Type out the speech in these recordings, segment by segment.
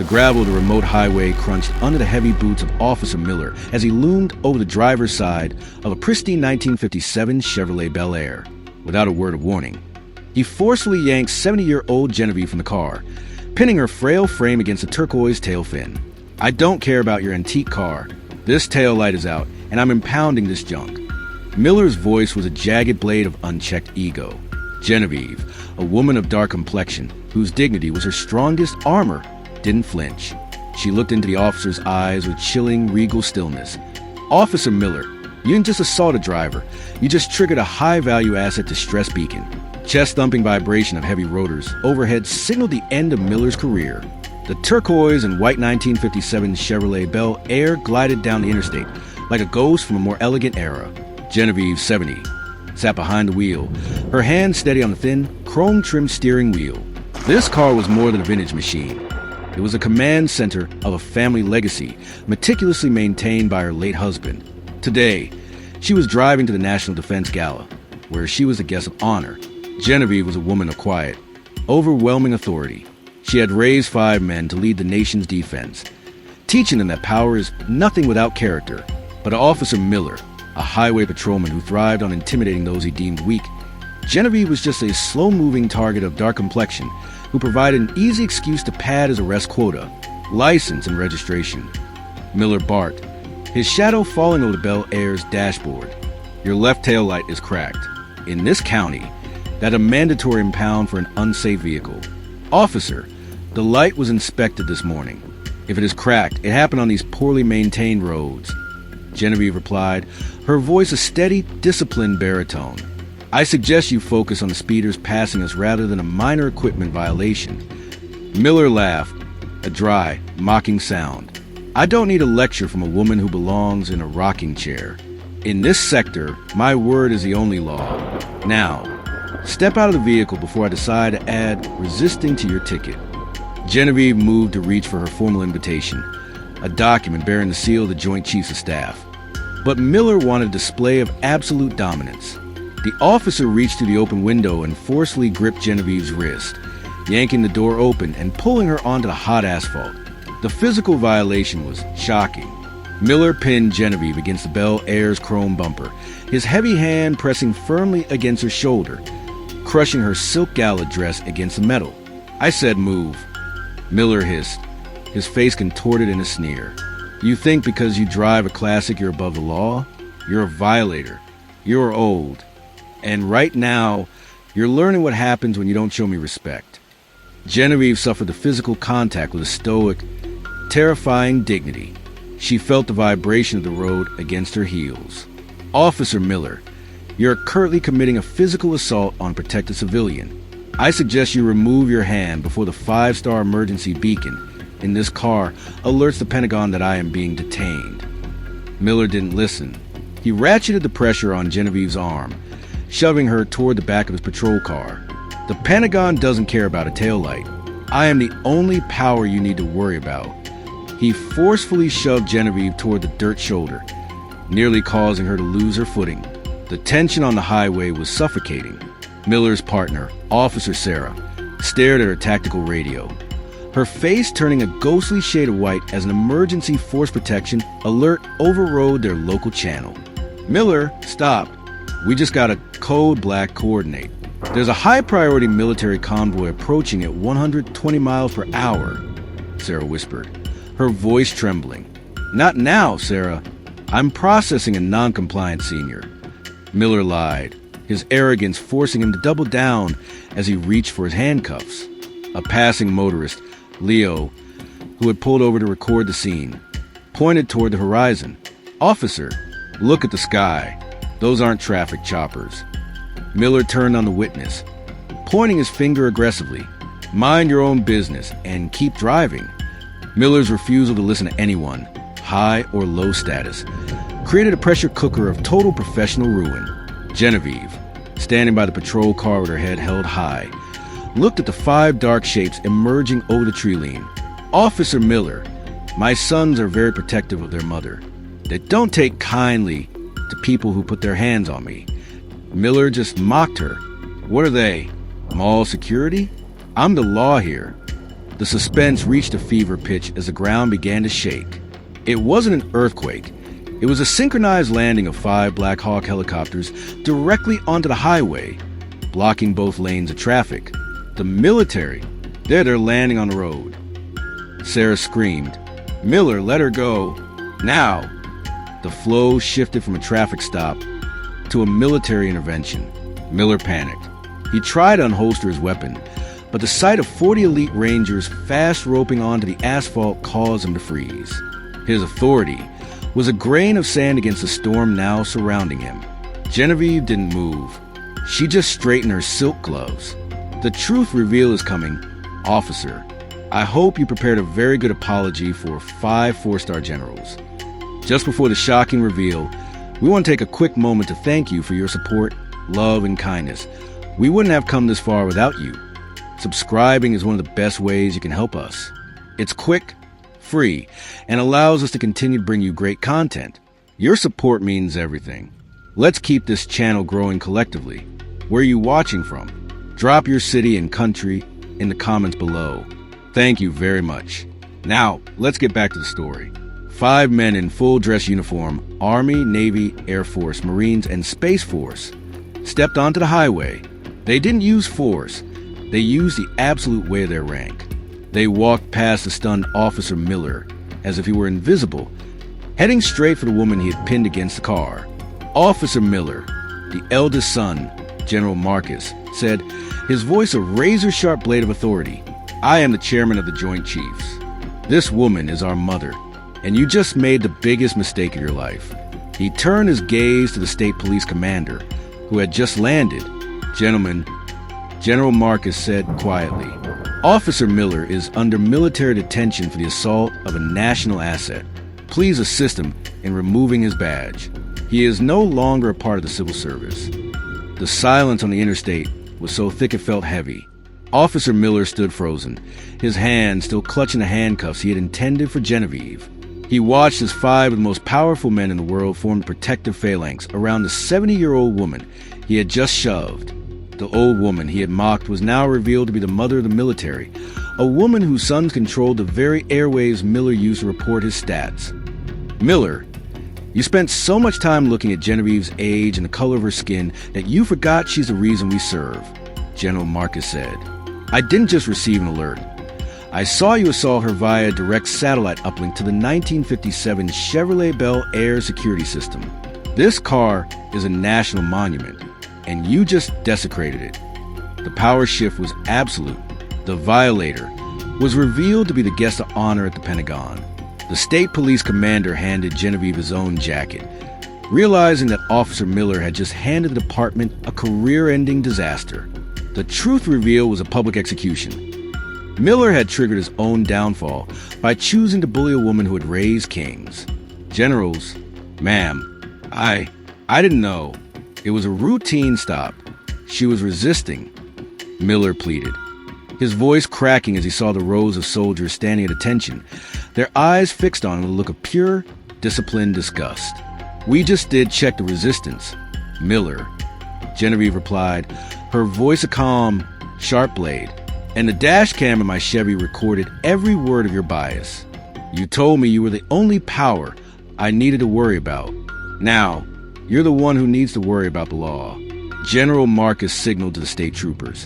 gravel of the remote highway crunched under the heavy boots of Officer Miller as he loomed over the driver's side of a pristine 1957 Chevrolet Bel Air. Without a word of warning, he forcefully yanked 70-year-old Genevieve from the car, pinning her frail frame against a turquoise tail fin. "I don't care about your antique car. This tail light is out, and I'm impounding this junk." Miller's voice was a jagged blade of unchecked ego. Genevieve, a woman of dark complexion, whose dignity was her strongest armor, didn't flinch. She looked into the officer's eyes with chilling, regal stillness. "Officer Miller, you didn't just assault a driver. You just triggered a high-value asset distress beacon." Chest-thumping vibration of heavy rotors overhead signaled the end of Miller's career. The turquoise and white 1957 Chevrolet Bel Air glided down the interstate like a ghost from a more elegant era. Genevieve, 70, sat behind the wheel, her hand steady on the thin, chrome-trimmed steering wheel. This car was more than a vintage machine. It was a command center of a family legacy, meticulously maintained by her late husband. Today, she was driving to the National Defense Gala, where she was a guest of honor. Genevieve was a woman of quiet, overwhelming authority. She had raised 5 men to lead the nation's defense, teaching them that power is nothing without character. But Officer Miller, a highway patrolman who thrived on intimidating those he deemed weak, Genevieve was just a slow-moving target of dark complexion who provided an easy excuse to pad his arrest quota, license, and registration. Miller barked, his shadow falling over the Bel Air's dashboard. "Your left tail light is cracked. In this county, that's a mandatory impound for an unsafe vehicle." "Officer, the light was inspected this morning. If it is cracked, it happened on these poorly maintained roads." Genevieve replied, her voice a steady, disciplined baritone. "I suggest you focus on the speeders passing us rather than a minor equipment violation." Miller laughed, a dry, mocking sound. "I don't need a lecture from a woman who belongs in a rocking chair. In this sector, my word is the only law. Now, step out of the vehicle before I decide to add resisting to your ticket." Genevieve moved to reach for her formal invitation, a document bearing the seal of the Joint Chiefs of Staff. But Miller wanted a display of absolute dominance. The officer reached through the open window and forcefully gripped Genevieve's wrist, yanking the door open and pulling her onto the hot asphalt. The physical violation was shocking. Miller pinned Genevieve against the Bel Air's chrome bumper, his heavy hand pressing firmly against her shoulder, crushing her silk gala dress against the metal. "I said move," Miller hissed, his face contorted in a sneer. "You think because you drive a classic you're above the law? You're a violator. You're old. And right now, you're learning what happens when you don't show me respect." Genevieve suffered the physical contact with a stoic, terrifying dignity. She felt the vibration of the road against her heels. "Officer Miller, you're currently committing a physical assault on a protected civilian. I suggest you remove your hand before the 5-star emergency beacon in this car alerts the Pentagon that I am being detained." Miller didn't listen. He ratcheted the pressure on Genevieve's arm, shoving her toward the back of his patrol car. "The Pentagon doesn't care about a taillight. I am the only power you need to worry about." He forcefully shoved Genevieve toward the dirt shoulder, nearly causing her to lose her footing. The tension on the highway was suffocating. Miller's partner, Officer Sarah, stared at her tactical radio, her face turning a ghostly shade of white as an emergency force protection alert overrode their local channel. "Miller, stop. We just got a code black coordinate. There's a high-priority military convoy approaching at 120 miles per hour, Sarah whispered, her voice trembling. "Not now, Sarah. I'm processing a non-compliant senior." Miller lied, his arrogance forcing him to double down as he reached for his handcuffs. A passing motorist, Leo, who had pulled over to record the scene, pointed toward the horizon. "Officer, look at the sky. Those aren't traffic choppers." Miller turned on the witness, pointing his finger aggressively. "Mind your own business and keep driving." Miller's refusal to listen to anyone, high or low status, created a pressure cooker of total professional ruin. Genevieve, standing by the patrol car with her head held high, looked at the 5 dark shapes emerging over the tree line. "Officer Miller, my sons are very protective of their mother. They don't take kindly to people who put their hands on me." Miller just mocked her. "What are they? Mall security? I'm the law here." The suspense reached a fever pitch as the ground began to shake. It wasn't an earthquake. It was a synchronized landing of 5 Black Hawk helicopters directly onto the highway, blocking both lanes of traffic. The military, they're landing on the road. Sarah screamed. "Miller, let her go. Now!" The flow shifted from a traffic stop to a military intervention. Miller panicked. He tried to unholster his weapon, but the sight of 40 elite Rangers fast roping onto the asphalt caused him to freeze. His authority was a grain of sand against the storm now surrounding him. Genevieve didn't move. She just straightened her silk gloves. "The truth reveal is coming. Officer, I hope you prepared a very good apology for 5 4-star generals. Just before the shocking reveal, we want to take a quick moment to thank you for your support, love, and kindness. We wouldn't have come this far without you. Subscribing is one of the best ways you can help us. It's quick, free, and allows us to continue to bring you great content. Your support means everything. Let's keep this channel growing collectively. Where are you watching from? Drop your city and country in the comments below. Thank you very much. Now, let's get back to the story. 5 men in full dress uniform, Army, Navy, Air Force, Marines, and Space Force, stepped onto the highway. They didn't use force. They used the absolute weight of their rank. They walked past the stunned Officer Miller as if he were invisible, heading straight for the woman he had pinned against the car. Officer Miller, the eldest son, General Marcus, said, his voice a razor-sharp blade of authority, "I am the chairman of the Joint Chiefs. This woman is our mother, and you just made the biggest mistake of your life." He turned his gaze to the state police commander, who had just landed. "Gentlemen," General Marcus said quietly, "Officer Miller is under military detention for the assault of a national asset. Please assist him in removing his badge. He is no longer a part of the civil service." The silence on the interstate was so thick it felt heavy. Officer Miller stood frozen, his hand still clutching the handcuffs he had intended for Genevieve. He watched as 5 of the most powerful men in the world formed a protective phalanx around the 70-year-old woman he had just shoved. The old woman he had mocked was now revealed to be the mother of the military, a woman whose sons controlled the very airwaves Miller used to report his stats. "Miller, you spent so much time looking at Genevieve's age and the color of her skin that you forgot she's the reason we serve," General Marcus said. "I didn't just receive an alert. I saw you assault her via direct satellite uplink to the 1957 Chevrolet Bel Air security system. This car is a national monument, and you just desecrated it." The power shift was absolute. The violator was revealed to be the guest of honor at the Pentagon. The state police commander handed Genevieve his own jacket, realizing that Officer Miller had just handed the department a career-ending disaster. The truth reveal was a public execution. Miller had triggered his own downfall by choosing to bully a woman who had raised kings. "Generals, ma'am, I didn't know. It was a routine stop. She was resisting," Miller pleaded, his voice cracking as he saw the rows of soldiers standing at attention, their eyes fixed on him with a look of pure, disciplined disgust. "We just did check the resistance, Miller," Genevieve replied, her voice a calm, sharp blade. "And the dash cam in my Chevy recorded every word of your bias. You told me you were the only power I needed to worry about. Now, you're the one who needs to worry about the law." General Marcus signaled to the state troopers,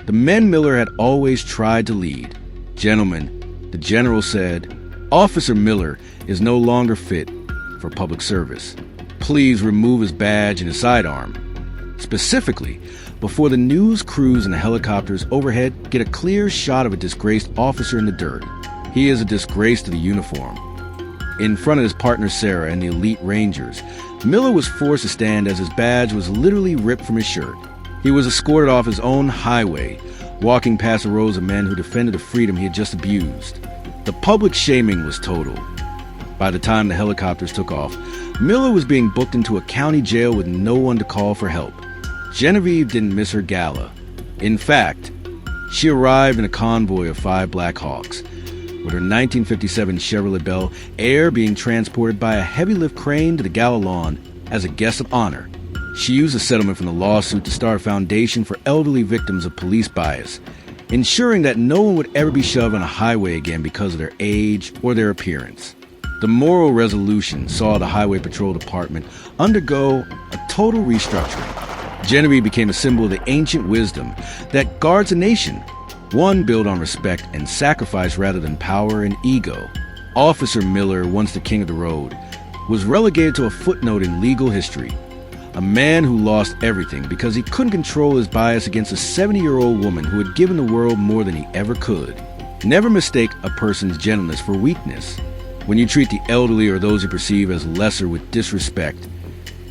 the men Miller had always tried to lead. "Gentlemen," the general said, "Officer Miller is no longer fit for public service. Please remove his badge and his sidearm. Specifically, before the news crews and the helicopters overhead get a clear shot of a disgraced officer in the dirt. He is a disgrace to the uniform." In front of his partner Sarah and the elite Rangers, Miller was forced to stand as his badge was literally ripped from his shirt. He was escorted off his own highway, walking past the rows of men who defended the freedom he had just abused. The public shaming was total. By the time the helicopters took off, Miller was being booked into a county jail with no one to call for help. Genevieve didn't miss her gala. In fact, she arrived in a convoy of 5 Black Hawks, with her 1957 Chevrolet Bel Air being transported by a heavy-lift crane to the gala lawn as a guest of honor. She used a settlement from the lawsuit to start a foundation for elderly victims of police bias, ensuring that no one would ever be shoved on a highway again because of their age or their appearance. The moral resolution saw the Highway Patrol Department undergo a total restructuring. Genevieve became a symbol of the ancient wisdom that guards a nation, one built on respect and sacrifice rather than power and ego. Officer Miller, once the king of the road, was relegated to a footnote in legal history. A man who lost everything because he couldn't control his bias against a 70-year-old woman who had given the world more than he ever could. Never mistake a person's gentleness for weakness. When you treat the elderly or those you perceive as lesser with disrespect,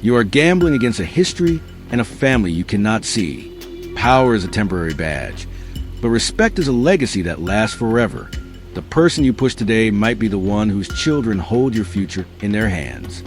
you are gambling against a history and a family you cannot see. Power is a temporary badge, but respect is a legacy that lasts forever. The person you push today might be the one whose children hold your future in their hands.